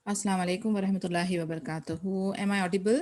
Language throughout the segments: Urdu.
Assalamu alaikum wa rahmatullahi wa barakatuhu. Am I audible?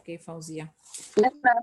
Okay, Fauzia. Yes, ma'am.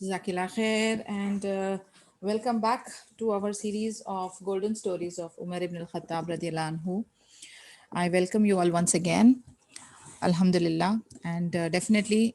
Jazakillah khair, and welcome back to our series of golden stories of Umar ibn al-Khattab radiyallahu anhu. I welcome you all once again. Alhamdulillah. And definitely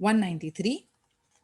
193.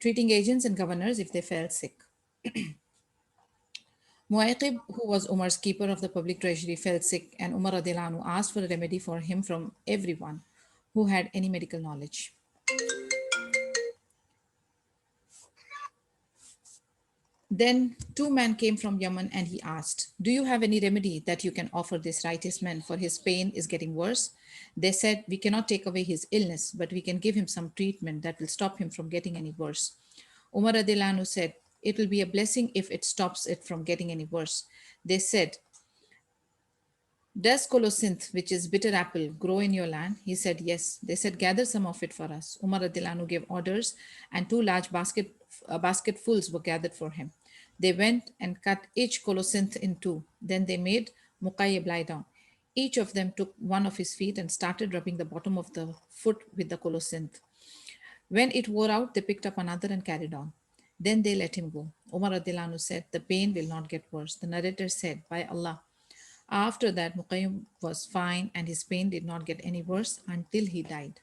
Treating agents and governors if they fell sick. Mu'aqib, who was Umar's keeper of the public treasury, fell sick, and Umar radiallahu anhu asked for a remedy for him from everyone who had any medical knowledge. Then two men came from Yemen, and he asked, "Do you have any remedy that you can offer this righteous man, for his pain is getting worse?" They said, "We cannot take away his illness, but we can give him some treatment that will stop him from getting any worse." Umar radiallahu anhu said, "It will be a blessing if it stops it from getting any worse." They said, "Does colocynth, which is bitter apple, grow in your land?" He said, "Yes." They said, "Gather some of it for us." Umar radiallahu anhu gave orders, and two large basketfuls were gathered for him. They went and cut each colocynth in two. Then they made Muqayyib lie down. Each of them took one of his feet and started rubbing the bottom of the foot with the colocynth. When it wore out, they picked up another and carried on. Then they let him go. Umar radiallahu anhu said, "The pain will not get worse." The narrator said, "By Allah." After that, Muqayyim was fine and his pain did not get any worse until he died.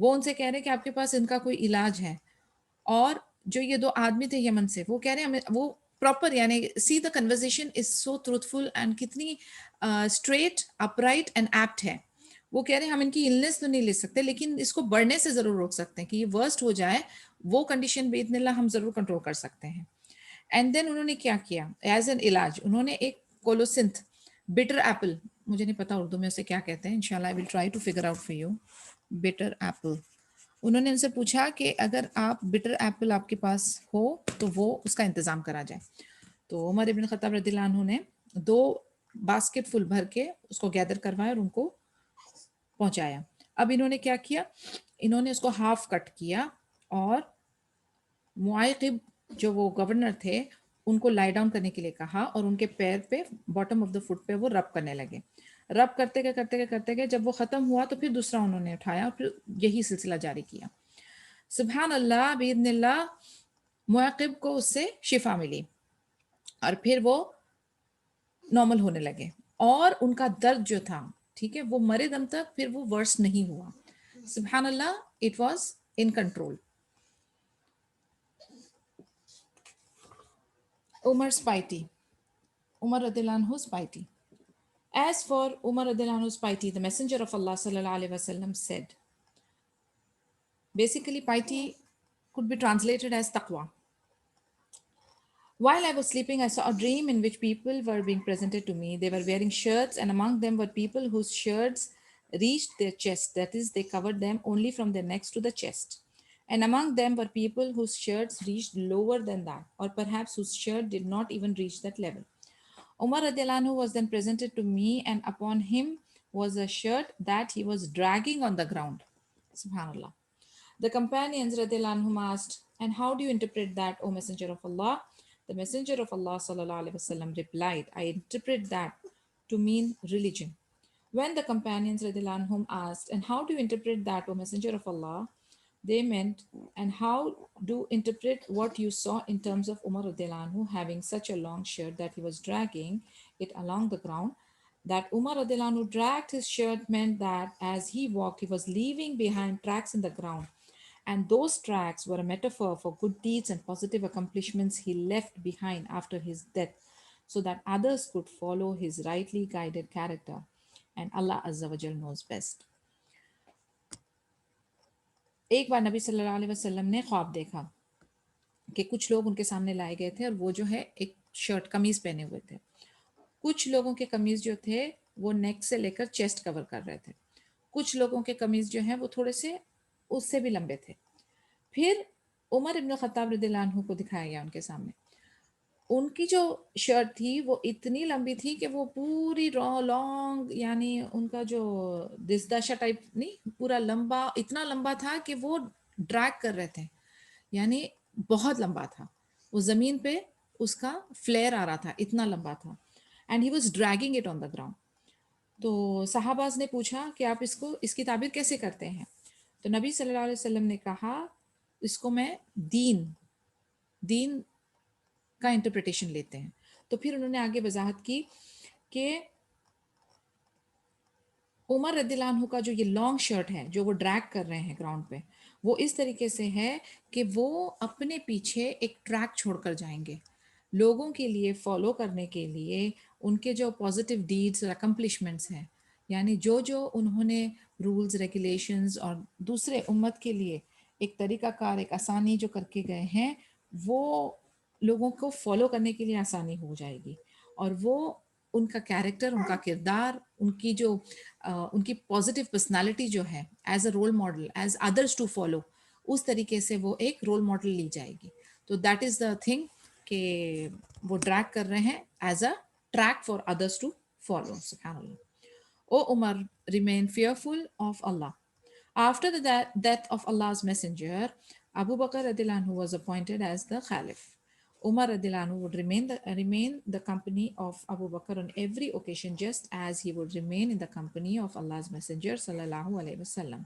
وہ ان سے کہہ رہے ہیں کہ آپ کے پاس ان کا کوئی علاج ہے. اور جو یہ 2 آدمی تھے یمن سے وہ کہہ رہے ہیں ہمیں وہ پراپر یعنی see the conversation is so truthful and کتنی straight up right and apt ہے. وہ کہہ رہے ہیں ہم ان کی النس تو نہیں لے سکتے لیکن اس کو بڑھنے سے ضرور روک سکتے ہیں کہ یہ ورسٹ ہو جائے وہ کنڈیشن باذن اللہ ہم ضرور کنٹرول کر سکتے ہیں. اینڈ دین انہوں نے کیا کیا ایز این علاج انہوں نے ایک کولوسنتھ بٹر ایپل مجھے نہیں پتا اردو میں اسے کیا کہتے ہیں انشاءاللہ I will try to figure out for you butter apple. انہوں نے ان سے پوچھا کہ اگر آپ بٹر ایپل آپ کے پاس ہو تو وہ اس کا انتظام کرا جائے. تو عمر ابن خطاب رضی اللہ عنہ نے 2 باسکٹ فل بھر کے اس کو گیدر کروایا اور ان کو پہنچایا. اب انہوں نے کیا کیا انہوں نے اس کو ہاف کٹ کیا اور معائقب جو وہ گورنر تھے ان کو لائی ڈاؤن کرنے کے لیے کہا اور ان کے پیر پہ باٹم آف دا فٹ پہ وہ رب کرنے لگے. رب کرتے گئے کرتے گئے کرتے گئے جب وہ ختم ہوا تو پھر دوسرا انہوں نے اٹھایا اور پھر یہی سلسلہ جاری کیا. سبحان اللہ باذن اللہ معقب کو اس سے شفا ملی اور پھر وہ نارمل ہونے لگے اور ان کا درد جو تھا ٹھیک ہے وہ مرے دم تک پھر وہ ورس نہیں ہوا. سبحان اللہ it was in control. Umar's piety. Umar radiallahu anhu's piety. As for Umar radiallahu anhu's piety, the Messenger of Allah sallallahu alaihi wasallam said, basically piety could be translated as taqwa. While I was sleeping, I saw a dream in which people were being presented to me. They were wearing shirts, and among them were people whose shirts reached their chest. That is, they covered them only from their necks to the chest. And among them were people whose shirts reached lower than that, or perhaps whose shirt did not even reach that level. Umar radiallahu anhu was then presented to me, and upon him was a shirt that he was dragging on the ground. Subhanallah. The companions radiallahu anhum asked, and how do you interpret that, O Messenger of Allah? The Messenger of Allah sallallahu alaihi wasallam replied, I interpret that to mean religion. When the companions radiallahu anhum asked, and how do you interpret that, O Messenger of Allah? They meant, and how do interpret what you saw in terms of Umar radiallahu anhu having such a long shirt that he was dragging it along the ground? That Umar radiallahu anhu dragged his shirt meant that as he walked, he was leaving behind tracks in the ground. And those tracks were a metaphor for good deeds and positive accomplishments he left behind after his death, so that others could follow his rightly guided character. And Allah Azza wa Jal knows best. ایک بار نبی صلی اللہ علیہ وسلم نے خواب دیکھا کہ کچھ لوگ ان کے سامنے لائے گئے تھے اور وہ جو ہے ایک شرٹ قمیض پہنے ہوئے تھے. کچھ لوگوں کے قمیض جو تھے وہ نیک سے لے کر چیسٹ کور کر رہے تھے. کچھ لوگوں کے قمیض جو ہیں وہ تھوڑے سے اس سے بھی لمبے تھے. پھر عمر ابن خطاب رضی اللہ عنہ کو دکھایا گیا ان کے سامنے. ان کی جو شرٹ تھی وہ اتنی لمبی تھی کہ وہ پوری لانگ یعنی ان کا جو دشداشا ٹائپ نہیں پورا لمبا اتنا لمبا تھا کہ وہ ڈریگ کر رہے تھے یعنی بہت لمبا تھا. وہ زمین پہ اس کا فلیئر آ رہا تھا اتنا لمبا تھا. And he was dragging it on the ground. تو صحابہ نے پوچھا کہ آپ اس کی تعبیر کیسے کرتے ہیں؟ تو نبی صلی اللہ علیہ وسلم نے کہا اس کو میں دین کا انٹرپریٹیشن لیتے ہیں. تو پھر انہوں نے آگے وضاحت کی کہ عمر رضی اللہ عنہ کا جو یہ لانگ شرٹ ہے جو وہ ڈریگ کر رہے ہیں گراؤنڈ پہ وہ اس طریقے سے ہے کہ وہ اپنے پیچھے ایک ٹریک چھوڑ کر جائیں گے لوگوں کے لیے فالو کرنے کے لیے. ان کے جو پازیٹیو ڈیڈز اور اکمپلشمنٹس ہیں یعنی جو انہوں نے رولز ریگولیشنز اور دوسرے امت کے لیے ایک طریقہ کار ایک آسانی جو کر کے گئے ہیں وہ لوگوں کو فالو کرنے کے لیے آسانی ہو جائے گی. اور وہ ان کا کیریکٹر ان کا کردار ان کی جو ان کی پازیٹیو پرسنالٹی جو ہے as a role model as others to follow اس طریقے سے وہ ایک رول ماڈل لی جائے گی. تو دیٹ از دا تھنگ کہ وہ ڈریگ کر رہے ہیں as a track for others to follow. سبحان اللہ. O Umar, remain fearful of Allah. After the death of Allah's messenger, Abu Bakr radiallahu anhu was appointed as the Khalif. Umar radiallahu anhu would remain the company of Abu Bakr on every occasion just as he would remain in the company of Allah's messenger sallallahu alaihi wasallam.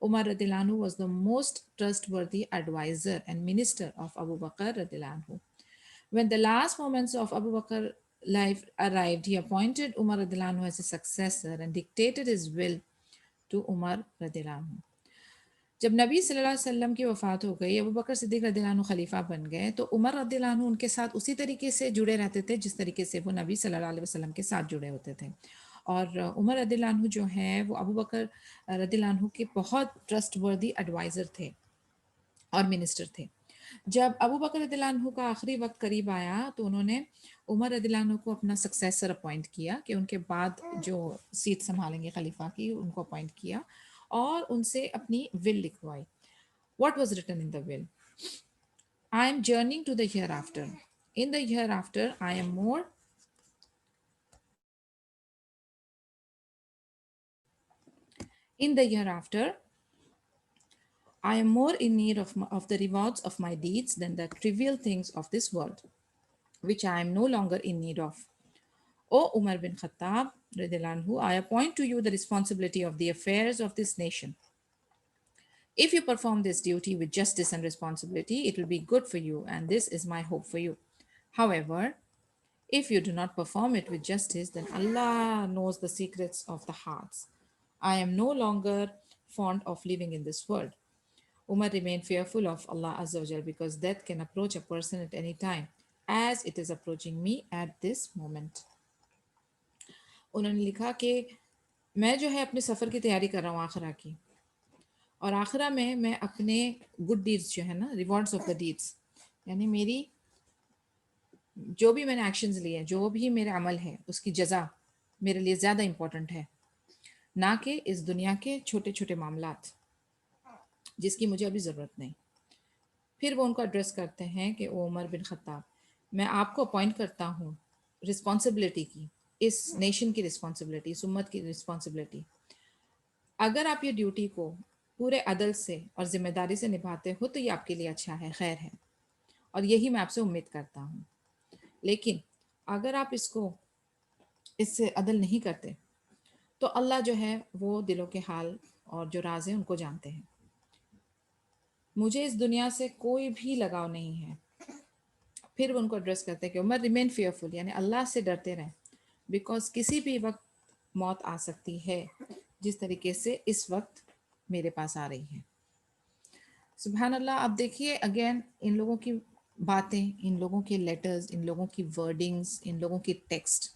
Umar radiallahu anhu was the most trustworthy advisor and minister of Abu Bakr radiallahu anhu. When the last moments of Abu Bakr life arrived, he appointed Umar radiallahu anhu as his successor and dictated his will to Umar radiallahu anhu. جب نبی صلی اللہ علیہ وسلم کی وفات ہو گئی، ابو بکر صدیق رضی اللہ عنہ خلیفہ بن گئے، تو عمر رضی اللہ عنہ ان کے ساتھ اسی طریقے سے جڑے رہتے تھے جس طریقے سے وہ نبی صلی اللہ علیہ وسلم کے ساتھ جڑے ہوتے تھے. اور عمر رضی اللہ عنہ جو ہیں وہ ابو بکر رضی اللہ عنہ کے بہت ٹرسٹ وردی ایڈوائزر تھے اور منسٹر تھے. جب ابو بکر رضی اللہ عنہ کا آخری وقت قریب آیا تو انہوں نے عمر رضی اللہ عنہ کو اپنا سکسیسر اپوائنٹ کیا کہ ان کے بعد جو سیٹ سنبھالیں گے خلیفہ کی، ان کو اپوائنٹ کیا اور ان سے اپنی ول لکھوائی. What was written in the will? I am journeying to the hereafter. In the hereafter, I am more. In the hereafter, I am more in need of the rewards of my deeds than the trivial things of this world, which I am no longer in need of. O Umar bin Khattab, radiallahu anhu, I appoint to you the responsibility of the affairs of this nation. If you perform this duty with justice and responsibility, it will be good for you, and this is my hope for you. However, if you do not perform it with justice, then Allah knows the secrets of the hearts. I am no longer fond of living in this world. Umar remained fearful of Allah Azza wa Jal because death can approach a person at any time, as it is approaching me at this moment. انہوں نے لکھا کہ میں جو ہے اپنے سفر کی تیاری کر رہا ہوں آخرہ کی، اور آخرہ میں اپنے گڈ ڈیڈس جو ہے نا، ریوارڈس آف دا ڈیڈس، یعنی میری جو بھی میں نے ایکشنز لیے، جو بھی میرا عمل ہے، اس کی جزا میرے لیے زیادہ امپورٹنٹ ہے نہ کہ اس دنیا کے چھوٹے چھوٹے معاملات جس کی مجھے ابھی ضرورت نہیں. پھر وہ ان کو ایڈریس کرتے ہیں کہ او عمر بن خطاب، میں آپ کو اپوائنٹ کرتا ہوں رسپانسبلٹی کی، اس نیشن کی رسپانسبلٹی، اس امت کی رسپانسبلٹی. اگر آپ یہ ڈیوٹی کو پورے عدل سے اور ذمہ داری سے نبھاتے ہو تو یہ آپ کے لیے اچھا ہے، خیر ہے، اور یہی میں آپ سے امید کرتا ہوں. لیکن اگر آپ اس سے عدل نہیں کرتے تو اللہ جو ہے وہ دلوں کے حال اور جو راز ہیں ان کو جانتے ہیں. مجھے اس دنیا سے کوئی بھی لگاؤ نہیں ہے. پھر وہ ان کو ایڈریس کرتے ہیں کہ عمر ریمین فیئرفل، یعنی اللہ سے ڈرتے رہیں، بیکاز کسی بھی وقت موت آ سکتی ہے جس طریقے سے اس وقت میرے پاس آ رہی ہے. سبحان اللہ. اب دیکھیے اگین ان لوگوں کی باتیں، ان لوگوں کے لیٹرز، ان لوگوں کی ورڈنگز، ان لوگوں کی ٹیکسٹ،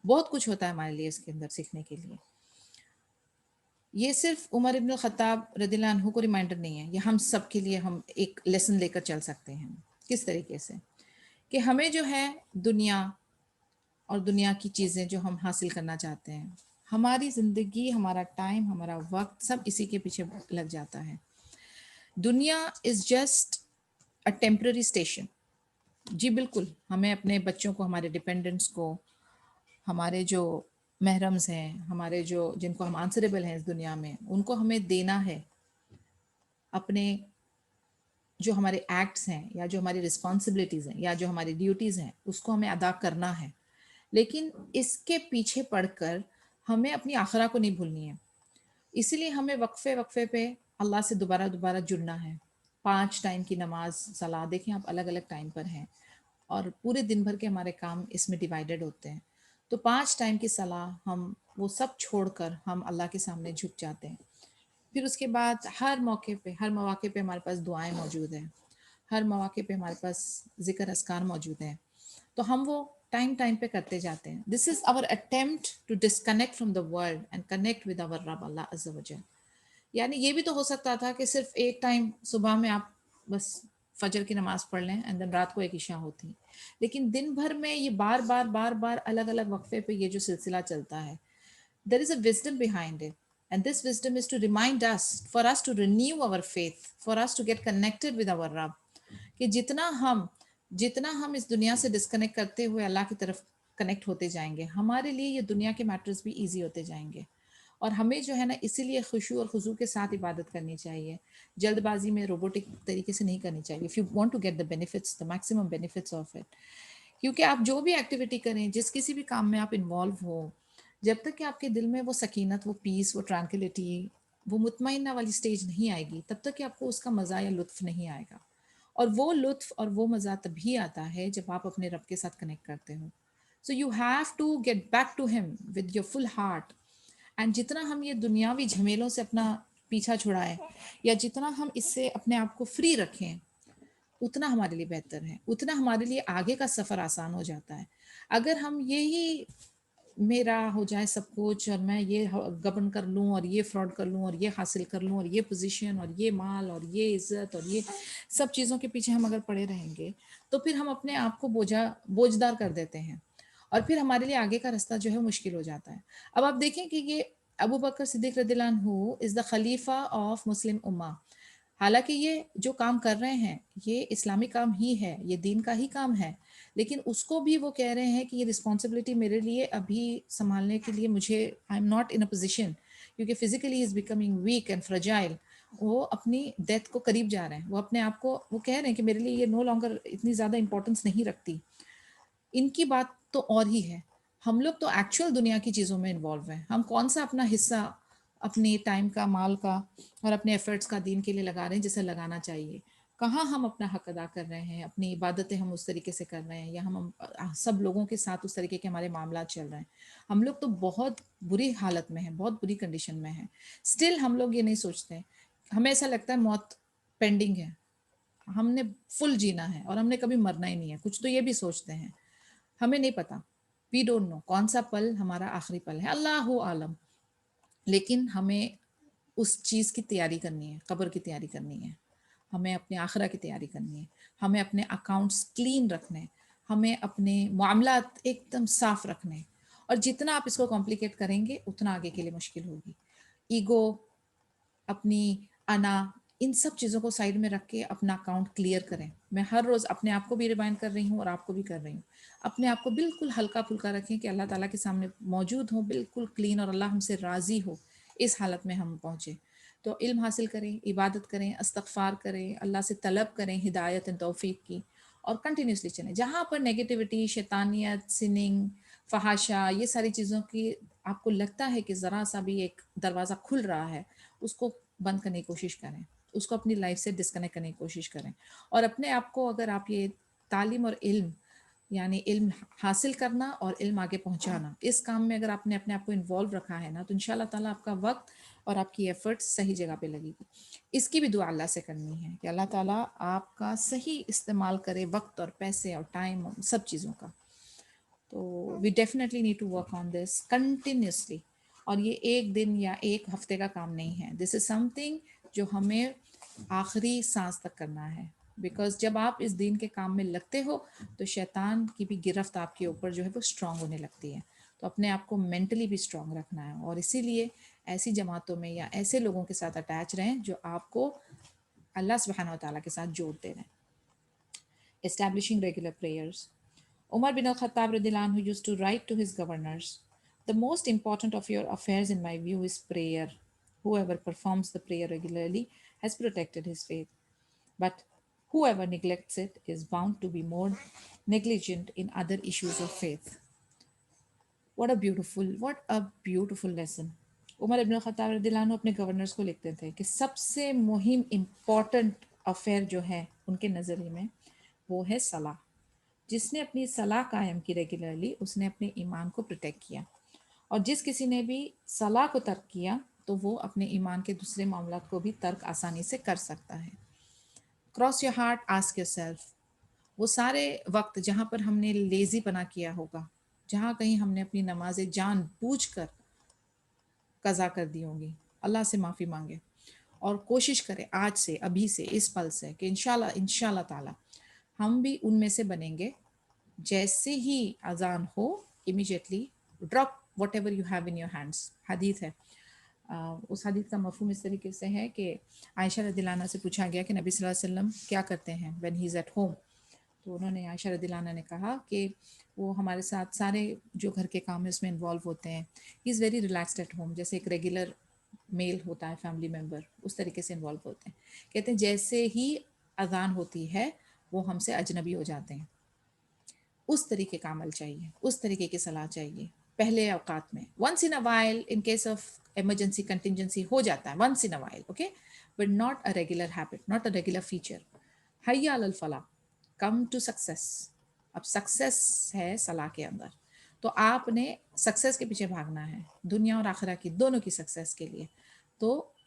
بہت کچھ ہوتا ہے ہمارے لیے اس کے اندر سیکھنے کے لیے. یہ صرف عمر ابن الخطاب رضی اللہ عنہ کو ریمائنڈر نہیں ہے، یہ ہم سب کے لیے ہم ایک لیسن لے کر چل سکتے ہیں. کس طریقے سے کہ ہمیں جو ہے دنیا اور دنیا کی چیزیں جو ہم حاصل کرنا چاہتے ہیں، ہماری زندگی، ہمارا ٹائم، ہمارا وقت سب اسی کے پیچھے لگ جاتا ہے. دنیا is just a temporary station. جی بالکل، ہمیں اپنے بچوں کو، ہمارے ڈپینڈنٹس کو، ہمارے جو محرمز ہیں، ہمارے جو جن کو ہم آنسریبل ہیں اس دنیا میں، ان کو ہمیں دینا ہے. اپنے جو ہمارے ایکٹس ہیں یا جو ہماری رسپانسبلٹیز ہیں یا جو ہماری ڈیوٹیز ہیں اس کو ہمیں ادا کرنا ہے. لیکن اس کے پیچھے پڑھ کر ہمیں اپنی آخرہ کو نہیں بھولنی ہے. اسی لیے ہمیں وقفے وقفے پہ اللہ سے دوبارہ دوبارہ جڑنا ہے. 5 ٹائم کی نماز، صلاۃ، دیکھیں آپ الگ الگ ٹائم پر ہیں اور پورے دن بھر کے ہمارے کام اس میں ڈیوائیڈڈ ہوتے ہیں. تو 5 ٹائم کی صلاۃ ہم وہ سب چھوڑ کر ہم اللہ کے سامنے جھک جاتے ہیں. پھر اس کے بعد ہر مواقع پہ ہمارے پاس دعائیں موجود ہیں، ہر مواقع پہ ہمارے پاس ذکر اذکار موجود ہیں. تو ہم وہ ٹائم پہ کرتے جاتے ہیں. This is our attempt to disconnect from the world and connect with our رب اللہ عز و جل. یعنی یہ بھی تو ہو سکتا تھا کہ صرف ایک ٹائم صبح میں آپ بس فجر کی نماز پڑھ لیں اینڈ دین رات کو ایک عشاء ہوتی، لیکن دن بھر میں یہ بار بار الگ الگ وقفے پہ یہ جو سلسلہ چلتا ہے. There is a wisdom behind it. And this wisdom is to remind us, for us to renew our faith, for us to get connected with our Rabb. کہ جتنا ہم اس دنیا سے ڈسکنیکٹ کرتے ہوئے اللہ کی طرف کنیکٹ ہوتے جائیں گے، ہمارے لیے یہ دنیا کے میٹرز بھی ایزی ہوتے جائیں گے. اور ہمیں جو ہے نا اسی لیے خشوع اور خضوع کے ساتھ عبادت کرنی چاہیے، جلد بازی میں روبوٹک طریقے سے نہیں کرنی چاہیے. if you want to get the benefits, the maximum benefits of it. کیونکہ آپ جو بھی ایکٹیویٹی کریں، جس کسی بھی کام میں آپ انوالو ہو، جب تک کہ آپ کے دل میں وہ سکینت، وہ پیس، وہ ٹرانکلٹی، وہ مطمئنہ والی سٹیج نہیں آئے گی، تب تک کہ آپ کو اس کا مزہ یا لطف نہیں آئے گا. اور وہ لطف اور وہ مزہ تبھی آتا ہے جب آپ اپنے رب کے ساتھ کنیکٹ کرتے ہو. So you have to get back to him with your full heart. And جتنا ہم یہ دنیاوی جھمیلوں سے اپنا پیچھا چھڑائیں یا جتنا ہم اس سے اپنے آپ کو فری رکھیں اتنا ہمارے لیے بہتر ہے، اتنا ہمارے لیے آگے کا سفر آسان ہو جاتا ہے۔ اگر ہم یہی میرا ہو جائے سب کچھ اور میں یہ گبن کر لوں اور یہ فراڈ کر لوں اور یہ حاصل کر لوں اور یہ پوزیشن اور یہ مال اور یہ عزت اور یہ سب چیزوں کے پیچھے ہم اگر پڑے رہیں گے تو پھر ہم اپنے آپ کو بوجھدار کر دیتے ہیں اور پھر ہمارے لیے آگے کا راستہ جو ہے مشکل ہو جاتا ہے۔ اب آپ دیکھیں کہ یہ ابو بکر صدیق رضی اللہ عنہ از دا خلیفہ آف مسلم امہ، حالانکہ یہ جو کام کر رہے ہیں یہ اسلامی کام ہی ہے، یہ دین کا ہی کام ہے، لیکن اس کو بھی وہ کہہ رہے ہیں کہ یہ رسپانسبلٹی میرے لیے ابھی سنبھالنے کے لیے مجھے I am not in a position, کیونکہ physically is becoming weak and fragile, وہ اپنی ڈیتھ کو قریب جا رہے ہیں، وہ اپنے آپ کو وہ کہہ رہے ہیں کہ میرے لیے یہ نو لانگر اتنی زیادہ امپورٹنس نہیں رکھتی۔ ان کی بات تو اور ہی ہے، ہم لوگ تو ایکچوئل دنیا کی چیزوں میں انوالو ہیں، ہم کون سا اپنا حصہ اپنی ٹائم کا، مال کا اور اپنے ایفرٹس کا دین کے لیے لگا رہے ہیں جسے لگانا چاہیے؟ کہاں ہم اپنا حق ادا کر رہے ہیں، اپنی عبادتیں ہم اس طریقے سے کر رہے ہیں یا ہم سب لوگوں کے ساتھ اس طریقے کے ہمارے معاملات چل رہے ہیں؟ ہم لوگ تو بہت بری حالت میں ہیں، بہت بری کنڈیشن میں ہیں، اسٹل ہم لوگ یہ نہیں سوچتے، ہمیں ایسا لگتا ہے موت پینڈنگ ہے، ہم نے فل جینا ہے اور ہم نے کبھی مرنا ہی نہیں ہے، کچھ تو یہ بھی سوچتے ہیں۔ ہمیں نہیں پتا، وی ڈونٹ نو کون سا پل ہمارا آخری پل ہے، اللہ عالم، لیکن ہمیں اس چیز کی تیاری کرنی ہے، قبر کی تیاری کرنی ہے، ہمیں اپنے آخرہ کی تیاری کرنی ہے، ہمیں اپنے اکاؤنٹس کلین رکھنے، ہمیں اپنے معاملات ایک دم صاف رکھنے، اور جتنا آپ اس کو کمپلیکیٹ کریں گے اتنا آگے کے لیے مشکل ہوگی۔ ایگو، اپنی انا، ان سب چیزوں کو سائڈ میں رکھ کے اپنا اکاؤنٹ کلیئر کریں۔ میں ہر روز اپنے آپ کو بھی ریمائنڈ کر رہی ہوں اور آپ کو بھی کر رہی ہوں، اپنے آپ کو بالکل ہلکا پھلکا رکھیں کہ اللہ تعالیٰ کے سامنے موجود ہوں بالکل کلین، اور اللہ ہم سے راضی ہو، اس حالت میں ہم پہنچے۔ تو علم حاصل کریں، عبادت کریں، استغفار کریں، اللہ سے طلب کریں ہدایت توفیق کی، اور کنٹینیوسلی چلیں۔ جہاں پر نیگیٹیوٹی، شیطانیت، سننگ، فحاشا، یہ ساری چیزوں کی آپ کو لگتا ہے کہ ذرا سا بھی ایک دروازہ کھل رہا ہے، اس کو بند کرنے کی کوشش کریں، اس کو اپنی لائف سے ڈسکنیکٹ کرنے کی کوشش کریں، اور اپنے آپ کو، اگر آپ یہ تعلیم اور علم، یعنی علم حاصل کرنا اور علم آگے پہنچانا، اس کام میں اگر آپ نے اپنے آپ کو انوالو رکھا ہے نا، تو انشاءاللہ تعالیٰ آپ کا وقت اور آپ کی ایفرٹ صحیح جگہ پہ لگے گی۔ اس کی بھی دعا اللہ سے کرنی ہے کہ اللہ تعالیٰ آپ کا صحیح استعمال کرے، وقت اور پیسے اور ٹائم اور سب چیزوں کا۔ تو we definitely need to work on this continuously, اور یہ ایک دن یا ایک ہفتے کا کام نہیں ہے، دس از سم تھنگ جو ہمیں آخری سانس تک کرنا ہے، بیکاز جب آپ اس دین کے کام میں لگتے ہو تو شیطان کی بھی گرفت آپ کے اوپر جو ہے وہ اسٹرانگ ہونے لگتی ہے، تو اپنے آپ کو مینٹلی بھی اسٹرانگ رکھنا ہے، اور اسی لیے ایسی جماعتوں میں یا ایسے لوگوں کے ساتھ اٹیچ رہیں جو آپ کو اللہ سبحانہ و تعالیٰ کے ساتھ جوڑتے رہیں۔ Establishing regular prayers. Umar bin al-Khattab radhiyallahu anhu used to write to his governors, "The most important of your affairs in my view is prayer. Whoever performs the prayer regularly has protected his faith. But whoever neglects it is bound to be more negligent in other issues of faith." What a beautiful lesson. عمر ابن الخطاب رضی اللہ عنہ اپنے گورنرز کو لکھتے تھے کہ سب سے مہم امپورٹنٹ افیئر جو ہے ان کے نظریے میں وہ ہے صلاح۔ جس نے اپنی صلاح قائم کی ریگولرلی، اس نے اپنے ایمان کو پروٹیکٹ کیا، اور جس کسی نے بھی صلاح کو ترک کیا تو وہ اپنے ایمان کے دوسرے معاملات کو بھی ترک آسانی سے کر سکتا ہے۔ Cross your heart, ask your self, وہ سارے وقت جہاں پر ہم نے لیزی پنا کیا ہوگا، جہاں کہیں ہم نے اپنی نمازیں جان بوجھ کر قضا کر دی ہوں گی، اللہ سے معافی مانگے، اور کوشش کریں آج سے، ابھی سے، اس پل سے کہ انشاءاللہ تعالی ہم بھی ان میں سے بنیں گے۔ جیسے ہی اذان ہو immediately drop whatever you have in your hands, حدیث ہے، اس حدیث کا مفہوم اس طریقے سے ہے کہ عائشہ رضی اللہ عنہ سے پوچھا گیا کہ نبی صلی اللہ علیہ وسلم کیا کرتے ہیں when he is at home, تو انہوں نے، عائشہ رضی اللہ عنہ نے کہا کہ وہ ہمارے ساتھ سارے جو گھر کے کام ہیں اس میں انوالو ہوتے ہیں، he is very relaxed at home, جیسے ایک ریگولر میل ہوتا ہے فیملی ممبر، اس طریقے سے انوالو ہوتے ہیں۔ کہتے ہیں جیسے ہی اذان ہوتی ہے وہ ہم سے اجنبی ہو جاتے ہیں، اس طریقے کا عمل چاہیے، اس طریقے کی صلاح چاہیے پہلے اوقات میں، once in a while, in case of emergency contingency ہو جاتا ہے once in a while, okay, but not a regular habit, not a regular feature. حی علی الفلاح، کم ٹو سکسیس، اب سکسیس ہے صلاح کے اندر، تو آپ نے سکسیس کے پیچھے بھاگنا ہے، دنیا اور آخرہ کی دونوں کی سکسیس کے لیے، تو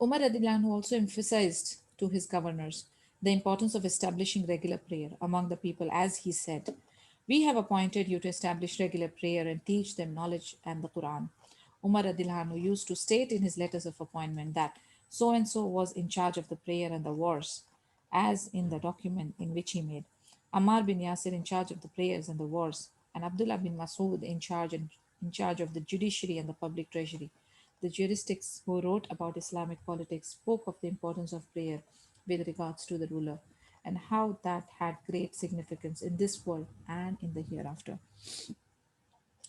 Umar Radiallahu also emphasized to his governors the importance of establishing regular prayer among the people, as he said, "We have appointed you to establish regular prayer and teach them knowledge and the Quran." Umar Radiallahu used to state in his letters of appointment that so and so was in charge of the prayer and the wars, as in the document in which he made Ammar bin Yasir in charge of the prayers and the wars, and Abdullah bin Masood in charge of the judiciary and the public treasury. The jurists who wrote about Islamic politics spoke of the importance of prayer with regards to the ruler and how that had great significance in this world and in the hereafter.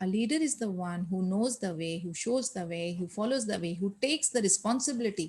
A leader is the one who knows the way, who shows the way, who follows the way, who takes the responsibility,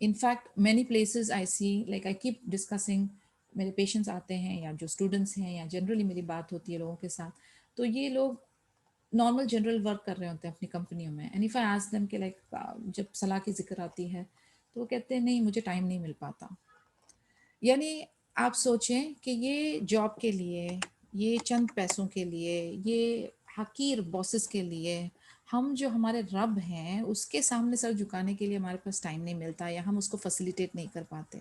In fact, many places I see, like I keep discussing میرے پیشنٹس آتے ہیں یا جو اسٹوڈنٹس ہیں یا جنرلی میری بات ہوتی ہے لوگوں کے ساتھ، تو یہ لوگ نارمل جنرل ورک کر رہے ہوتے ہیں اپنی کمپنیوں میں، and if I ask them کہ لائک جب صلاح کی ذکر آتی ہے تو وہ کہتے ہیں نہیں مجھے ٹائم نہیں مل پاتا. یعنی آپ سوچیں کہ یہ جاب کے لیے، یہ چند پیسوں کے لیے، یہ حقیر باسز کے لیے، ہم جو ہمارے رب ہیں اس کے سامنے سر جھکانے کے لیے ہمارے پاس ٹائم نہیں ملتا یا ہم اس کو فیسیلیٹیٹ نہیں کر پاتے.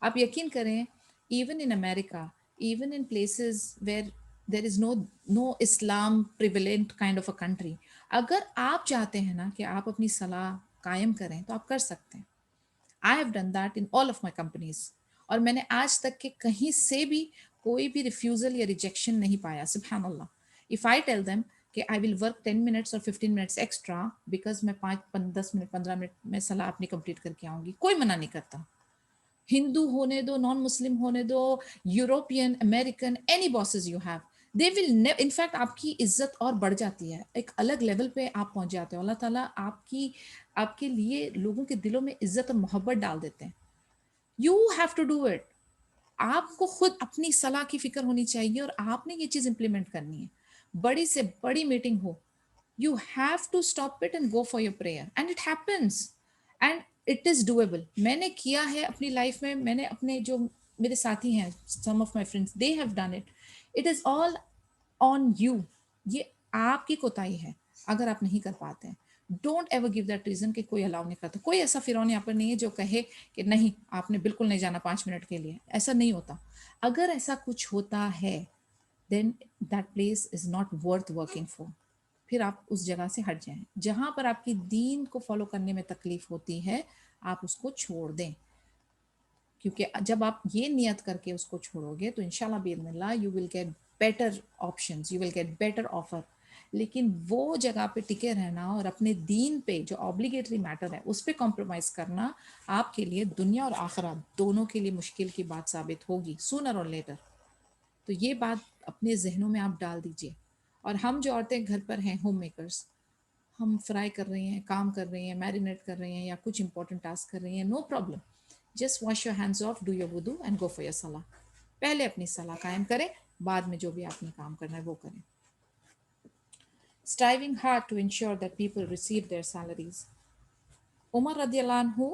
آپ یقین کریں، even in America, even in places where there is no Islam prevalent kind of a country, اگر آپ چاہتے ہیں نا کہ آپ اپنی صلاح قائم کریں تو آپ کر سکتے ہیں. I have done that in all of my companies, اور میں نے آج تک کہ کہیں سے بھی کوئی بھی ریفیوزل یا ریجیکشن نہیں پایا. سبحان اللہ. اف آئی ٹیل دیم کہ آئی ول ورک 10 منٹس اور 15 منٹس ایکسٹرا بیکاز میں 10 منٹ 15 منٹ میں صلاح اپنی کمپلیٹ کر کے آؤں گی، کوئی منع نہیں کرتا. ہندو ہونے دو، نان مسلم ہونے دو، European, American, any bosses you have, they will in fact آپ کی عزت اور بڑھ جاتی ہے، ایک الگ لیول پہ آپ پہنچ جاتے ہو. اللہ تعالیٰ آپ کے لیے لوگوں کے دلوں میں عزت اور محبت ڈال دیتے ہیں. You have to do it. آپ کو خود اپنی صلاح کی فکر ہونی چاہیے اور آپ نے یہ چیز امپلیمنٹ کرنی ہے. بڑی سے بڑی میٹنگ ہو، you have to stop it and go for your prayer and it happens and it is doable. میں نے کیا ہے اپنی لائف میں نے اپنے جو میرے ساتھی ہیں، some of my friends they have done it. It is all on you. یہ آپ کی کوتاہی ہے اگر آپ نہیں کر پاتے ہیں. Don't ever give that reason کہ کوئی الاؤ نہیں کرتا. کوئی ایسا فرعون یہاں پر نہیں ہے جو کہے کہ نہیں آپ نے بالکل نہیں جانا 5 منٹ کے لیے. ایسا نہیں ہوتا. اگر ایسا کچھ ہوتا ہے then that place is not worth working for. پھر آپ اس جگہ سے ہٹ جائیں. جہاں پر آپ کی دین کو فالو کرنے میں تکلیف ہوتی ہے آپ اس کو چھوڑ دیں، کیونکہ جب آپ یہ نیت کر کے اس کو چھوڑو گے تو انشاءاللہ باذن اللہ you will get better options, you will get better offer. لیکن وہ جگہ پہ ٹکے رہنا اور اپنے دین پہ جو آبلیگیٹری میٹر ہے اس پہ کمپرومائز کرنا آپ کے لیے دنیا اور آخرت دونوں کے لیے مشکل کی بات ثابت ہوگی سونر اور لیٹر. تو یہ بات اپنے ذہنوں میں آپ ڈال دیجئے. اور ہم جو عورتیں گھر پر ہیں ہوم میکرز، ہم فرائی کر رہی ہیں، کام کر رہی ہیں، میرینیٹ کر رہی ہیں یا کچھ امپورٹنٹ ٹاسک کر رہی ہیں، no problem. Just wash your hands of, do your وضو اینڈ گو فار یور صلاح. پہلے اپنی صلاح قائم کریں، بعد میں جو بھی آپ نے کام کرنا ہے وہ کریں. Striving hard to ensure that people receive their salaries. Umar radiallahu anhu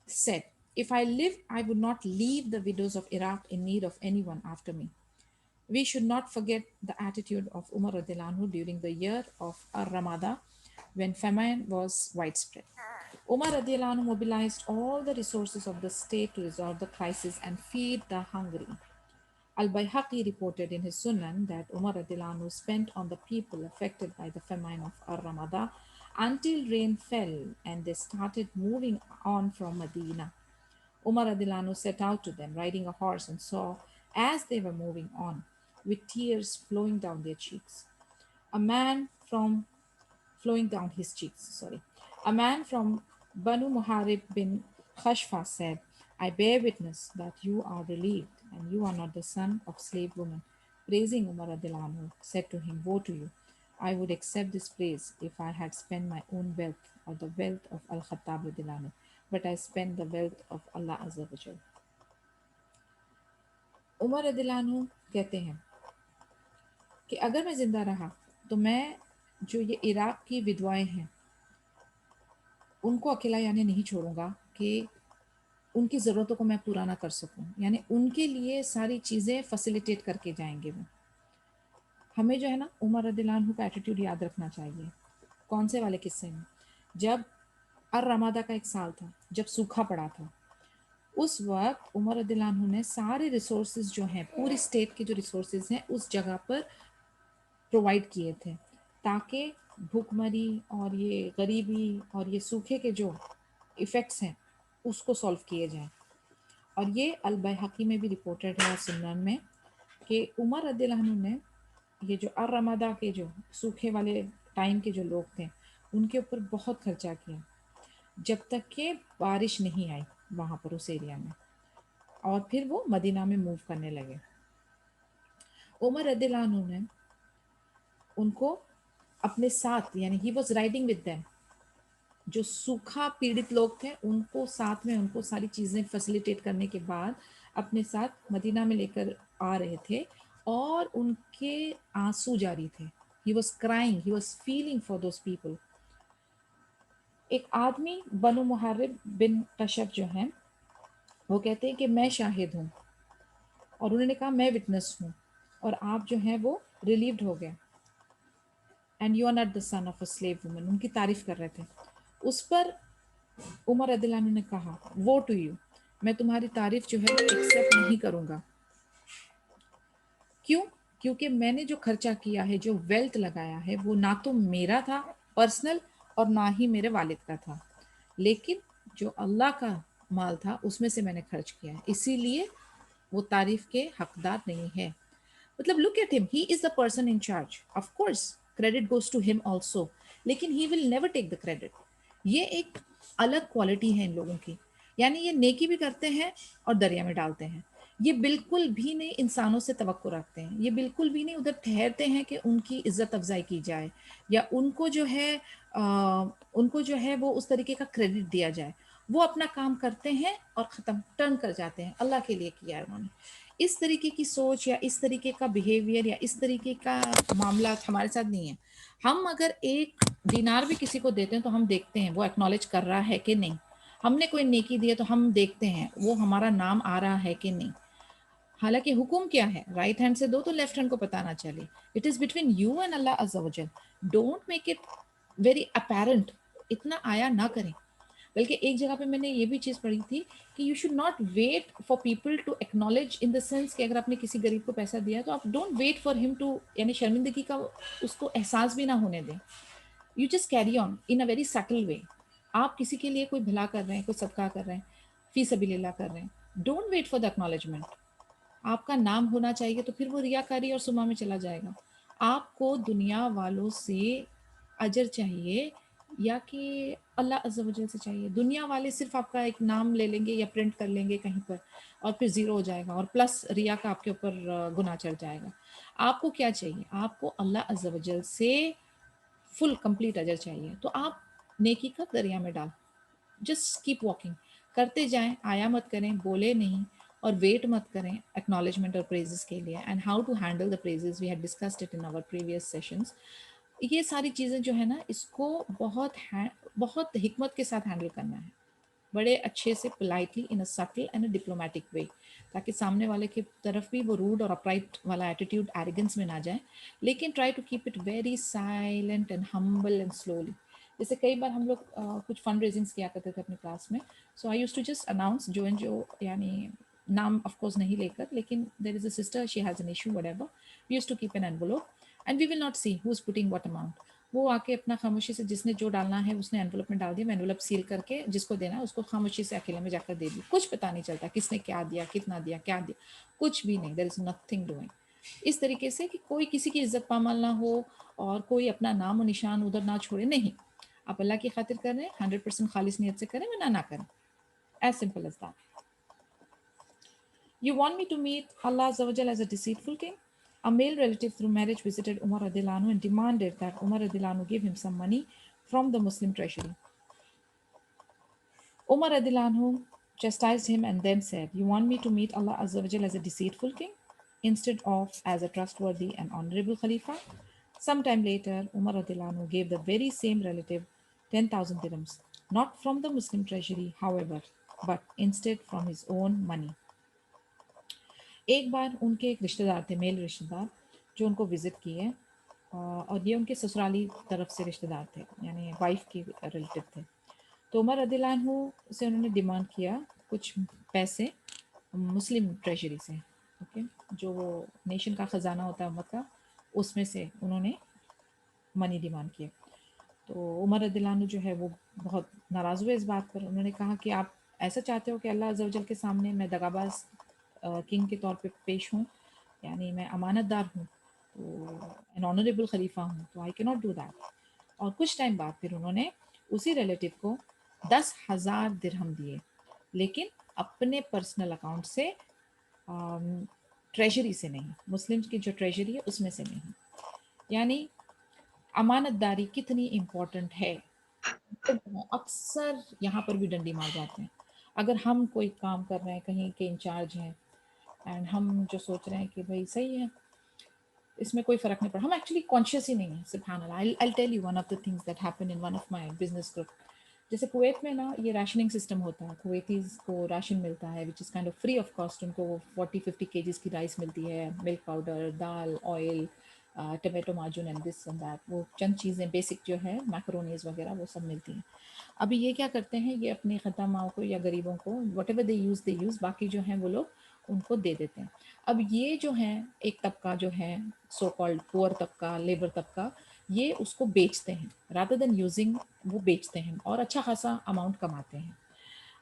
said, if I live, I would not leave the widows of Iraq in need of anyone after me. We should not forget the attitude of Umar radiallahu anhu during the year of Ar-Ramada when famine was widespread. Umar radiallahu anhu mobilized all the resources of the state to resolve the crisis and feed the hungry. Al-Bayhaqi reported in his Sunan that Umar radiallahu anhu spent on the people affected by the famine of Ar-Ramada until rain fell and they started moving on from Medina. Umar radiallahu anhu set out to them riding a horse and saw as they were moving on with tears flowing down their cheeks. A man from flowing down his cheeks, sorry. A man from Banu Muharib bin Khashfa said, I bear witness that you are relieved and you are not the son of slave woman. Praising Umar radiallahu anhu, said to him, woe to you. I would accept this praise if I had spent my own wealth or the wealth of Al-Khattab radiallahu anhu, but I spent the wealth of Allah Azza wa Jal. عمر رضی اللہ عنہ کہتے ہیں کہ اگر میں زندہ رہا تو میں جو یہ عراق کی ودوائیں ہیں ان کو اکیلا یعنی نہیں چھوڑوں گا کہ ان کی ضرورتوں کو میں پورا نہ کر سکوں، یعنی ان کے لیے ساری چیزیں فیسیلیٹیٹ کر کے جائیں گے وہ. ہمیں جو ہے نا عمر رضی اللہ عنہ کا ایٹیٹیوڈ یاد رکھنا چاہیے. کون سے والے قصے میں؟ جب الرمادہ کا ایک سال تھا، جب سوکھا پڑا تھا، اس وقت عمر رضی اللہ عنہ نے سارے ریسورسز جو ہیں پوری اسٹیٹ کے جو ریسورسز ہیں اس جگہ پر پرووائڈ کیے تھے تاکہ بھوک مری اور یہ غریبی اور یہ سوکھے کے جو ایفیکٹس ہیں اس کو سولو کیے جائیں. اور یہ البیہقی میں بھی رپورٹڈ ہے سنن میں کہ عمر رضی اللہ عنہ نے یہ جو الرمادہ کے جو سوکھے والے ٹائم کے جو لوگ تھے ان کے اوپر بہت خرچہ کیا جب تک کہ بارش نہیں آئی وہاں پر اس ایریا میں، اور پھر وہ مدینہ میں موو کرنے لگے. عمر رضی اللہ عنہ نے ان کو اپنے ساتھ، یعنی he was riding with them, جو سوکھا پیڑت لوگ تھے ان کو ساتھ میں ان کو ساری چیزیں فیسیلیٹیٹ کرنے کے بعد اپنے ساتھ مدینہ میں لے کر آ رہے تھے اور ان کے آنسو جاری تھے. He was crying, he was feeling for those people. ایک آدمی بنو محرب بن قشب جو ہیں وہ کہتے ہیں کہ میں شاہد ہوں، اور انہوں نے کہا میں وٹنس ہوں، اور آپ جو ہیں وہ ریلیوڈ ہو گئے. And you are not the son of a slave woman, ان کی تعریف کر رہے تھے. اس پر عمر رضی اللہ عنہ نے کہا وہ ٹو یو، میں تمہاری تعریف جو ہے ایکسیپٹ نہیں کروں گا. کیوں؟ کیونکہ میں نے جو خرچہ کیا ہے، جو ویلتھ لگایا ہے، وہ نہ تو میرا تھا پرسنل اور نہ ہی میرے والد کا تھا، لیکن جو اللہ کا مال تھا اس میں سے میں نے خرچ کیا ہے، اسی لیے وہ تعریف کے حقدار نہیں ہے. مطلب look at him, he is the person in charge. Of course, credit goes to him also. لیکن he will never take the credit. یہ ایک الگ کوالٹی ہے ان لوگوں کی. یعنی یہ نیکی بھی کرتے ہیں اور دریا میں ڈالتے ہیں. یہ بالکل بھی نہیں انسانوں سے توقع رکھتے ہیں. یہ بالکل بھی نہیں ادھر ٹھہرتے ہیں کہ ان کی عزت افزائی کی جائے یا ان کو جو ہے وہ اس طریقے کا کریڈٹ دیا جائے. وہ اپنا کام کرتے ہیں اور ختم ٹرن کر جاتے ہیں. اللہ کے لیے کیا ہے انہوں نے. اس طریقے کی سوچ یا اس طریقے کا بیہیویئر یا اس طریقے کا معاملات ہمارے ساتھ نہیں ہیں. ہم اگر ایک دینار بھی کسی کو دیتے ہیں تو ہم دیکھتے ہیں وہ ایکنالج کر رہا ہے کہ نہیں. ہم نے کوئی نیکی دی ہے تو ہم دیکھتے ہیں وہ ہمارا نام آ رہا ہے کہ نہیں. حالانکہ حکم کیا ہے؟ رائٹ ہینڈ سے دو تو لیفٹ ہینڈ کو پتہ نہ چلے. It is between you and اللہ عز و جل. Don't make it very apparent. اتنا آیا نہ کریں. بلکہ ایک جگہ پہ میں نے یہ بھی چیز پڑھی تھی کہ you should not wait for people to acknowledge in the sense کہ اگر آپ نے کسی غریب کو پیسہ دیا تو آپ ڈونٹ ویٹ فار ہم ٹو، یعنی شرمندگی کا اس کو احساس بھی نہ ہونے دیں. You just carry on in a very subtle way. آپ کسی کے لیے کوئی بھلا کر رہے ہیں، کوئی صدقہ کر رہے ہیں، فی سبیل اللہ کر رہے ہیں، don't wait for the acknowledgement. آپ کا نام ہونا چاہیے تو پھر وہ ریاکاری اور سما میں چلا جائے گا. آپ کو دنیا والوں سے اجر چاہیے یا کہ اللہ عز و جل سے چاہیے؟ دنیا والے صرف آپ کا ایک نام لے لیں گے یا پرنٹ کر لیں گے کہیں پر اور پھر زیرو ہو جائے گا اور پلس ریا کا آپ کے اوپر گناہ چڑھ جائے گا. آپ کو کیا چاہیے؟ آپ کو اللہ عز و جل سے فل کمپلیٹ اجر چاہیے. تو آپ نیکی کا دریا میں ڈال، جسٹ کیپ واکنگ کرتے جائیں. آیا مت کریں، بولے نہیں، اور ویٹ مت کریں ایکنالجمنٹ اور پریزز کے لیے. And how to handle the praises we had discussed it in our previous sessions. یہ ساری چیزیں جو ہے نا اس کو بہت حکمت کے ساتھ ہینڈل کرنا ہے، بڑے اچھے سے politely in a subtle and a diplomatic way, تاکہ سامنے والے کی طرف بھی وہ روڈ اور اپرائٹ والا ایٹیٹیوڈ ایروگنس میں نہ جائیں. لیکن try to keep it very silent and humble and slowly. جیسے کئی بار ہم لوگ کچھ فنڈ ریزنگس کیا کرتے تھے اپنی کلاس میں. So I used to just announce جو اینڈ جو، یعنی نام آف کورس نہیں لے کر، لیکن there is a sister she has an issue whatever, we used to keep an envelope and we will not see who is putting what amount. وہ آ کے اپنا خاموشی سے جس نے جو ڈالنا ہے اس نے انویلپ میں ڈال دیا. میں انویلپ سیل کر کے جس کو دینا ہے اس کو خاموشی سے اکیلے میں جا کر دے دی. کچھ پتہ نہیں چلتا کس نے کیا دیا، کتنا دیا، کیا دیا، کچھ بھی نہیں. دیر از نتھنگ ڈوئنگ. اس طریقے سے کہ کوئی کسی کی عزت پامال نہ ہو اور کوئی اپنا نام و نشان ادھر نہ چھوڑے. نہیں، آپ اللہ کی خاطر کر رہے ہیں، 100% خالص نیت سے کریں، ورنہ نہ کریں. As simple as that. You want me to meet Allah Azza wa Jal as a deceitful king? A male relative through marriage visited Umar radiallahu anhu and demanded that Umar radiallahu anhu give him some money from the Muslim treasury. Umar radiallahu anhu chastised him and then said, you want me to meet Allah Azza wa Jal as a deceitful king instead of as a trustworthy and honorable Khalifa? Sometime later, Umar radiallahu anhu gave the very same relative 10,000 dirhams, not from the Muslim treasury, however, but instead from his own money. ایک بار ان کے ایک رشتہ دار تھے، میل رشتہ دار، جو ان کو وزٹ کیے، اور یہ ان کے سسرالی طرف سے رشتہ دار تھے، یعنی وائف کے ریلیٹیو تھے. تو عمر رضی اللہ عنہ سے انہوں نے ڈیمانڈ کیا کچھ پیسے مسلم ٹریجری سے. اوکے، جو وہ نیشن کا خزانہ ہوتا ہے امت کا، اس میں سے انہوں نے منی ڈیمانڈ کیا. تو عمر رضی اللہ عنہ جو ہے وہ بہت ناراض ہوئے اس بات پر. انہوں نے کہا کہ آپ ایسا چاہتے ہو کہ اللہ عز و جل کے سامنے میں دغاباز کنگ کے طور پہ پیش ہوں؟ یعنی میں امانت دار ہوں، تو این آنریبل خلیفہ ہوں، تو آئی کی ناٹ ڈو دیٹ. اور کچھ ٹائم بعد پھر انہوں نے اسی ریلیٹیو کو 10,000 درہم دیے، لیکن اپنے پرسنل اکاؤنٹ سے، ٹریجری سے نہیں، مسلم کی جو ٹریجری ہے اس میں سے نہیں. یعنی امانت داری کتنی امپورٹنٹ ہے. اکثر یہاں پر بھی ڈنڈی مار جاتے ہیں. اگر ہم کوئی کام کر رہے ہیں کہیں کے انچارج ہیں اینڈ ہم جو سوچ رہے ہیں کہ بھائی صحیح ہے اس میں کوئی فرق نہیں پڑا, ہم ایکچولی کانشیس ہی نہیں ہیں. سبحان اللہ, I'll tell you one of the things that happened in one of my business group. جیسے کویت میں نا یہ راشننگ سسٹم ہوتا ہے, کویتیز کو راشن ملتا ہے which is kind of free of cost. ان کو 40-50 kgs کی رائس ملتی ہے, ملک پاؤڈر, دال, آئل, ٹمیٹو ماجون اینڈ دس اینڈ دیٹ, وہ چند چیزیں بیسک جو ہے میکرونیز وغیرہ وہ سب ملتی ہیں. ابھی یہ کیا کرتے ہیں, یہ اپنے خداماؤں کو یا غریبوں کو واٹ ایور دے یوز, باقی جو ہیں وہ لوگ ان کو دے دیتے ہیں. اب یہ جو ہیں ایک طبقہ جو ہے سو کالڈ پور طبقہ, لیبر طبقہ, یہ اس کو بیچتے ہیں رادر دین یوزنگ, وہ بیچتے ہیں اور اچھا خاصا اماؤنٹ کماتے ہیں.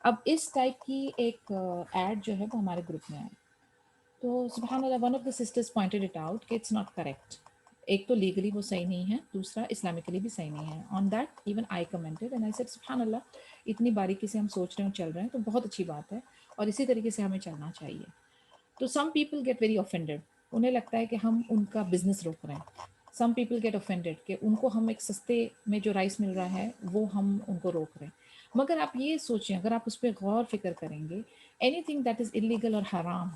اب اس ٹائپ کی ایک ایڈ جو ہے وہ ہمارے گروپ میں آئے, تو سبحان اللہ one of the sisters pointed it out کہ اٹس ناٹ کریکٹ. ایک تو لیگلی وہ صحیح نہیں ہے, دوسرا اسلامکلی بھی صحیح نہیں ہے. On that even I commented and I said سبحان اللہ, اتنی باریکی سے ہم سوچ رہے ہیں اور چل رہے ہیں تو بہت اچھی بات ہے اور اسی طریقے سے ہمیں چلنا چاہیے. تو some people get very offended, انہیں لگتا ہے کہ ہم ان کا بزنس روک رہے ہیں. سم پیپل گیٹ offended کہ ان کو ہم ایک سستے میں جو رائس مل رہا ہے وہ ہم ان کو روک رہے ہیں. مگر آپ یہ سوچیں, اگر آپ اس پہ غور فکر کریں گے, any thing that is illegal اور حرام,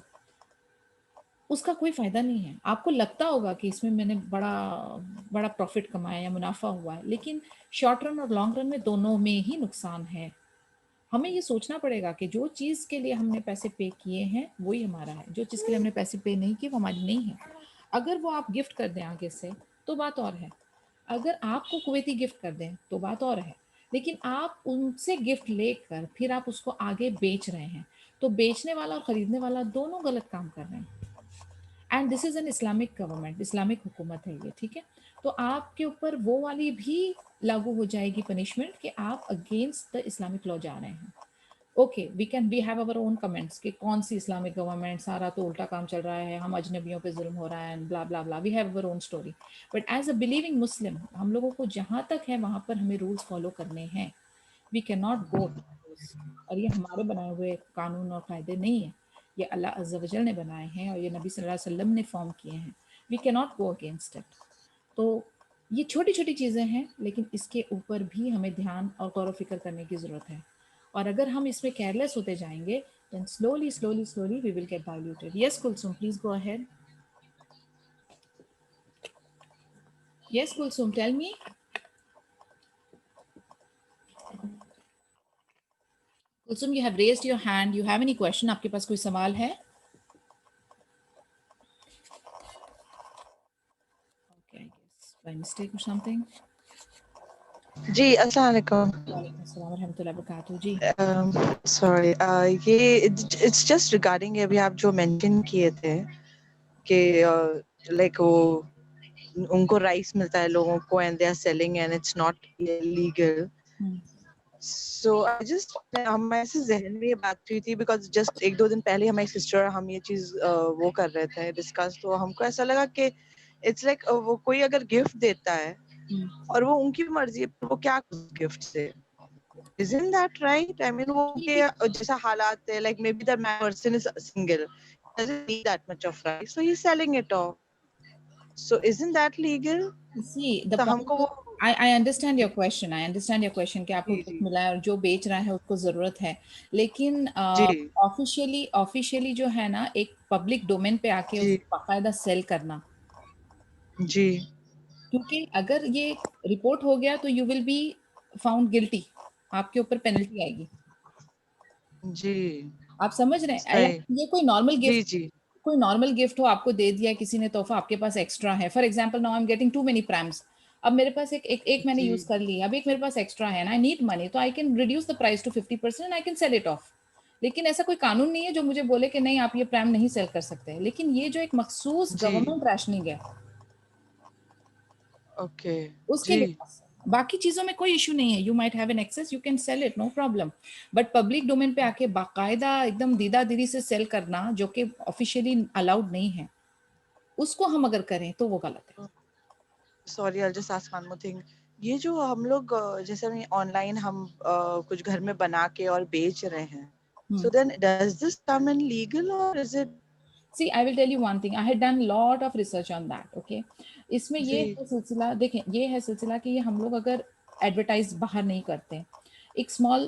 اس کا کوئی فائدہ نہیں ہے. آپ کو لگتا ہوگا کہ اس میں نے بڑا بڑا پروفٹ کمایا یا منافع ہوا ہے, لیکن شارٹ رن اور لانگ رن میں دونوں میں ہی نقصان ہے. ہمیں یہ سوچنا پڑے گا کہ جو چیز کے لیے ہم نے پیسے پے کیے ہیں وہی ہمارا ہے, جو چیز کے لیے ہم نے پیسے پے نہیں کیے وہ ہماری نہیں ہے. اگر وہ آپ گفٹ کر دیں آگے سے تو بات اور ہے, اگر آپ کو کویتی گفٹ کر دیں تو بات اور ہے, لیکن آپ ان سے گفٹ لے کر پھر آپ اس کو آگے بیچ رہے ہیں, تو بیچنے والا اور خریدنے والا دونوں غلط کام کر رہے ہیں. And this is an Islamic government, Islamic حکومت ہے یہ, ٹھیک ہے. تو آپ کے اوپر وہ والی بھی لاگو ہو جائے گی پنشمنٹ کہ آپ اگینسٹ دا اسلامک لا جا رہے ہیں. Okay we have our own comments کہ کون سی اسلامک گورنمنٹ, سارا تو الٹا کام چل رہا ہے, ہم اجنبیوں پہ ظلم ہو رہا ہے, blah blah blah, we have our own story. But as a believing Muslim ہم لوگوں کو جہاں تک ہے وہاں پر ہمیں رولس فالو کرنے ہیں. وی کین ناٹ گو, اور یہ ہمارے بنائے ہوئے قانون اور قاعدے نہیں ہیں, یہ اللہ عز و جل نے بنائے ہیں اور یہ نبی صلی اللہ علیہ وسلم نے فارم کیے ہیں. وی کی ناٹ گو اگینسٹ اٹ. تو یہ چھوٹی چھوٹی چیزیں ہیں, لیکن اس کے اوپر بھی ہمیں دھیان اور غور و فکر کرنے کی ضرورت ہے. اور اگر ہم اس میں کیئرلیس ہوتے جائیں گے then slowly we will get diluted. Yes Kulsum, please go ahead. Yes Kulsum, tell me. Kulsum, you have raised your hand, you have any question? آپ کے پاس کوئی سوال ہے؟ Okay, I guess by mistake or something. جی السلام علیکم. وعلیکم السلام ورحمۃ اللہ وبرکاتہ. جی سوری, یہ اٹس جسٹ ریگارڈنگ ابھی آپ جو مینشن کیے تھے کہ لائک وہ ان کو رائس ملتا ہے لوگوں کو and they are selling and it's not legal. So I just ہمارے سے ذہن میں یہ بات ہوئی تھی بیکاز جسٹ 1-2 دن پہلے ہماری سسٹر ہم یہ چیز وہ کر رہے تھے ڈسکس, تو ہم کو ایسا لگا کہ اٹس لائک وہ کوئی اگر گفٹ دیتا ہے اور وہ ان کی مرضی ہے وہ کیا گفٹ سے, isn't that right? I mean وہ کہ جیسا حالات ہے, like maybe the person is single, doesn't need that much of rice, so he's selling it off. So isn't that legal? See, the تو ہم point کو وہ I understand your question. I understand your question کہ آپ کو جی گفٹ جی ملا ہے اور جو بیچ رہا ہے اس کو ضرورت ہے, لیکن جی آفیشیلی جو ہے نا ایک پبلک ڈومین پہ آ کے اس جی کو باقاعدہ سیل کرنا, جی کیونکہ اگر یہ رپورٹ ہو گیا تو یو ول بی فاؤنڈ گلٹی, آپ کے اوپر پینلٹی آئے گی. جی آپ سمجھ رہے ہیں, صحیح. یہ جی جی کوئی نارمل گفٹ ہو, آپ کو دے دیا کسی نے تحفہ, آپ کے پاس ایکسٹرا ہے. For example now I am getting too many primes, اب میرے پاس ایک میں نے جی یوز کر لی, اب ایک میرے پاس ایکسٹرا ہے, آئی نیڈ منی, تو I can reduce the price to 50% I can sell it off. لیکن ایسا کوئی قانون نہیں ہے جو مجھے بولے کہ نہیں آپ یہ پرائم نہیں سیل کر سکتے. لیکن یہ جو ایک مخصوص جی گورنمنٹ ریشننگ ہے اوکے اس کے جی لحاظ سے, باقی چیزوں میں کوئی ایشو نہیں ہے. You might have an excess, you can sell it, no problem. But public domain پہ آ کے باقاعدہ ایک دم دیدہ دیدی سے سیل کرنا جو کہ آفیشیلی الاؤڈ نہیں ہے, اس کو ہم اگر کریں تو وہ غلط ہے. Sorry I'll just ask one more thing. یہ جو ہم لوگ جیسے آن لائن ہم کچھ گھر میں بنا کے اور بیچ رہے ہیں, so then does this come in legal or is it? See, I will tell you one thing. I had done lot of research on that. Okay, اس میں یہ جی ہے سلسلہ, دیکھیں یہ ہے سلسلہ کہ یہ ہم لوگ اگر ایڈورٹائز باہر نہیں کرتے, ایک small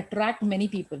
attract many people,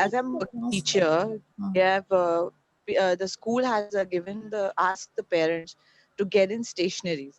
as I'm a teacher they have the school has given the asked the parents to get in stationaries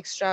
extra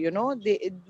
you know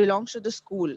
belongs to the school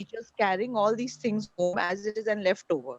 teachers carrying all these things home as it is and left over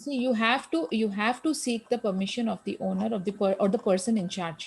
See, you have to seek the permission of the owner of the or the person in charge.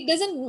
It doesn't,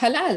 halal.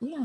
Yeah.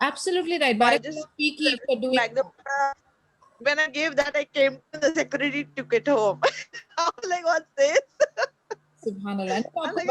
Absolutely right. so I Barakallah just fiki if you're everything doing back the when I gave that I came to the security took it home I was like what's this Subhanallah. I'm like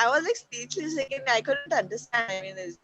I was like speechless again I couldn't understand I mean is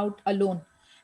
out alone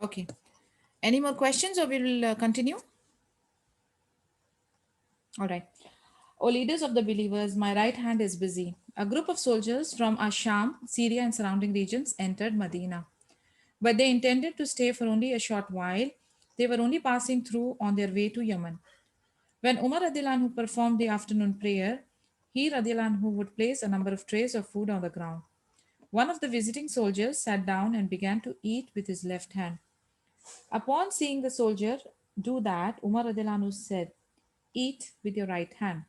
Okay. Any more questions or we will continue? All right. O leaders of the believers, my right hand is busy. A group of soldiers from Asham, Syria, and surrounding regions entered Medina. But they intended to stay for only a short while. They were only passing through on their way to Yemen. When Umar radiallahu anhu performed the afternoon prayer, he radiallahu anhu would place a number of trays of food on the ground. One of the visiting soldiers sat down and began to eat with his left hand. Upon seeing the soldier do that, Umar radiallahu anhu said, "Eat with your right hand."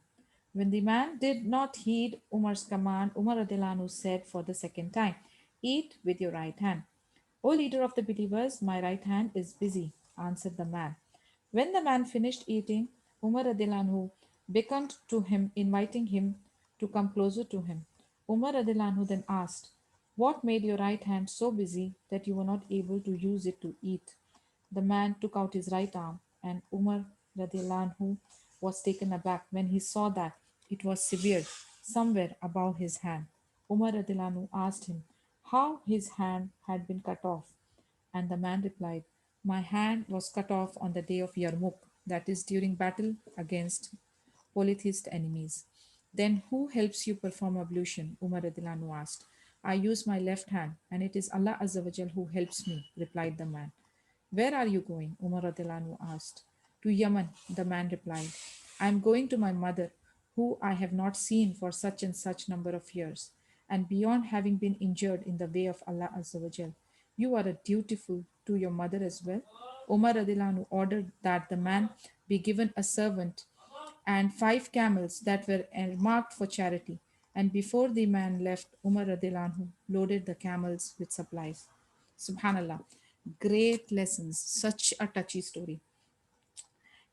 When the man did not heed Umar's command, Umar radiallahu anhu said for the second time, "Eat with your right hand." "O leader of the believers, my right hand is busy," answered the man. When the man finished eating, Umar radiallahu anhu beckoned to him, inviting him to come closer to him. Umar radiallahu anhu then asked, "What made your right hand so busy that you were not able to use it to eat?" The man took out his right arm, and Umar radiallahu anhu was taken aback when he saw that it was severed somewhere above his hand. Umar radiallahu anhu asked him how his hand had been cut off, and the man replied, "My hand was cut off on the day of Yarmouk, that is, during battle against polytheist enemies." "Then who helps you perform ablution?" Umar radiallahu anhu asked. "I use my left hand, and it is Allah Azza wa Jal who helps me," replied the man. "Where are you going?" Umar radiallahu anhu asked. "To Yemen," the man replied. "I am going to my mother, who I have not seen for such and such number of years, and beyond having been injured in the way of Allah Azza wa Jal, you are dutiful to your mother as well." Umar radiallahu anhu ordered that the man be given a servant and 5 camels that were marked for charity. And before the man left, Umar radiallahu anhu loaded the camels with supplies. Subhanallah. Great lessons. Such a touchy story.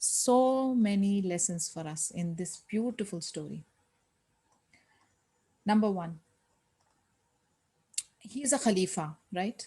So many lessons for us in this beautiful story. Number 1, he is a khalifa, right?